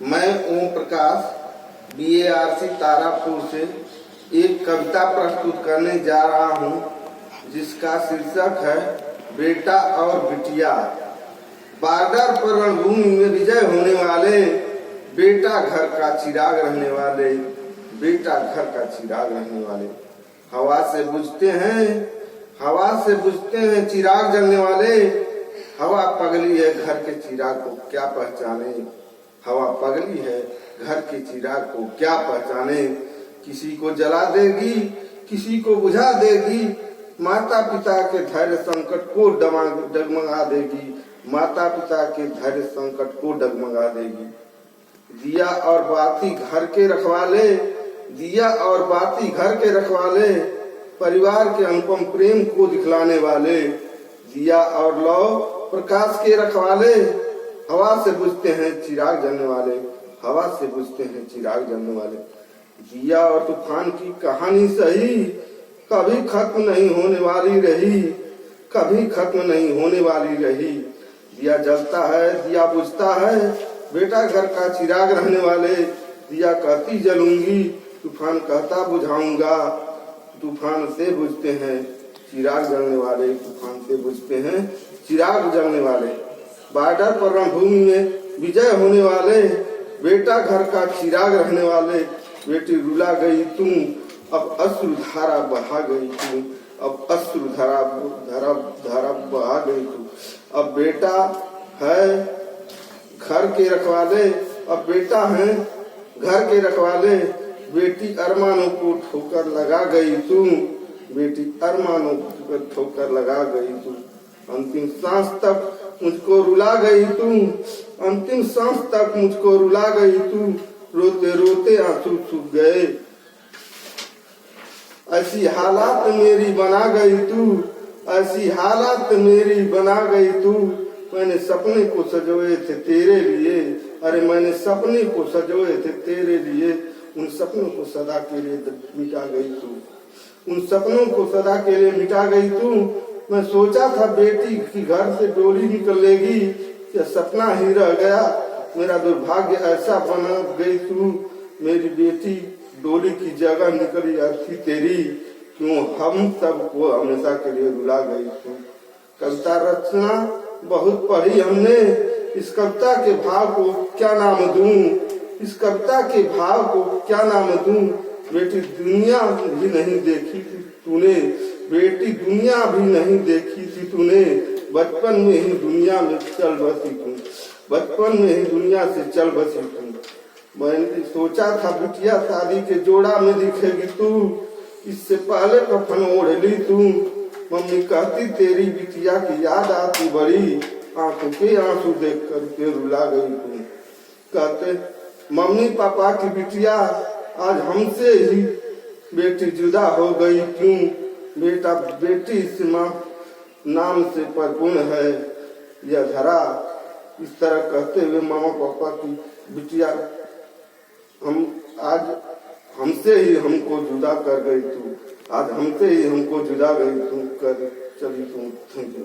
मैं ओम प्रकाश BARC तारापुर से एक कविता प्रस्तुत करने जा रहा हूँ, जिसका शीर्षक है बेटा और बिटिया। बॉर्डर पर रणभूमि में विजय होने वाले, बेटा घर का चिराग रहने वाले, बेटा घर का चिराग रहने वाले। हवा से बुझते हैं चिराग जलने वाले। हवा पगली है घर के चिराग को क्या पहचाने। हवा पगली है घर के चिराग को क्या पहचाने। किसी को जला देगी, किसी को बुझा देगी। माता पिता के धैर्य संकट को डगमगा देगी। माता पिता के धैर्य संकट को डगमगा देगी। दिया और बाती घर के रखवाले, दिया और बाती घर के रखवाले, परिवार के अनुपम प्रेम को दिखलाने वाले। दिया और लौ प्रकाश के रखवाले, हवा से बुझते हैं चिराग जलने वाले। हवा से बुझते हैं चिराग जलने वाले। दिया और तूफान की कहानी सही, कभी खत्म नहीं होने वाली रही, कभी खत्म नहीं होने वाली रही। दिया जलता है, दिया बुझता है, बेटा घर का चिराग रहने वाले। दिया कहती जलूंगी, तूफान कहता बुझाऊंगा। तूफान से बुझते हैं चिराग जलने वाले, तूफान से बुझते हैं चिराग जलने वाले। बॉर्डर पर रणभूमि में विजय होने वाले, बेटा घर का चिराग रहने वाले। बेटी रुला गई तुम, अब अश्रु धारा बहा गई तुम, अब अश्रु धारा बहा गई तुम। अब बेटा है घर के रखवाले, अब बेटा है घर के रखवाले। बेटी अरमानों को ठोकर लगा गई तुम, बेटी अरमानों को ठोकर लगा गई तुम। अंतिम सांस तक मुझको रुला गई तुम, अंतिम सांस तक मुझको रुला गई तुम। रोते रोते आंसू सूख गए, ऐसी हालात मेरी बना गई तू, ऐसी हालात मेरी बना गई तू। मैंने सपने को सजोए थे तेरे लिए, अरे मैंने सपने को सजोए थे तेरे लिए। उन सपनों को सदा के लिए मिटा गई तू, उन सपनों को सदा के लिए मिटा गई तू। मैं सोचा था बेटी की घर से डोली निकलेगी, यह सपना ही रह गया। मेरा दुर्भाग्य ऐसा बना गई तू, मेरी बेटी डोली की जगह निकली अर्थी तेरी। क्यों हम सबको हमेशा के लिए रुला गई तू। कविता रचना बहुत पढ़ी हमने, इस कविता के भाव को क्या नाम दूं, इस कविता के भाव को क्या नाम दूं। बेटी दुनिया भी नहीं देखी थी तूने, बेटी दुनिया भी नहीं देखी थी तूने। बचपन में ही दुनिया में चल बसी तू, बचपन में ही दुनिया से चल बसी तू। मैंने सोचा था बिटिया शादी के जोड़ा में दिखेगी तू, इससे पहले कफन ओढ़ ली तू। मम्मी कहती तेरी बिटिया की याद आती बड़ी, आंखों के आंसू देख कर के रुला गई तू। कहते मम्मी पापा की बिटिया आज हमसे ही बेटी जुदा हो गई क्यों। बेटा बेटी से माँ नाम से परिपूर्ण है यह धरा। इस तरह कहते हुए मामा पापा की बिटिया हम आज हमसे ही हमको जुदा कर गई तू, आज हमसे ही हमको जुदा गई तू कर चली तू। Thank you.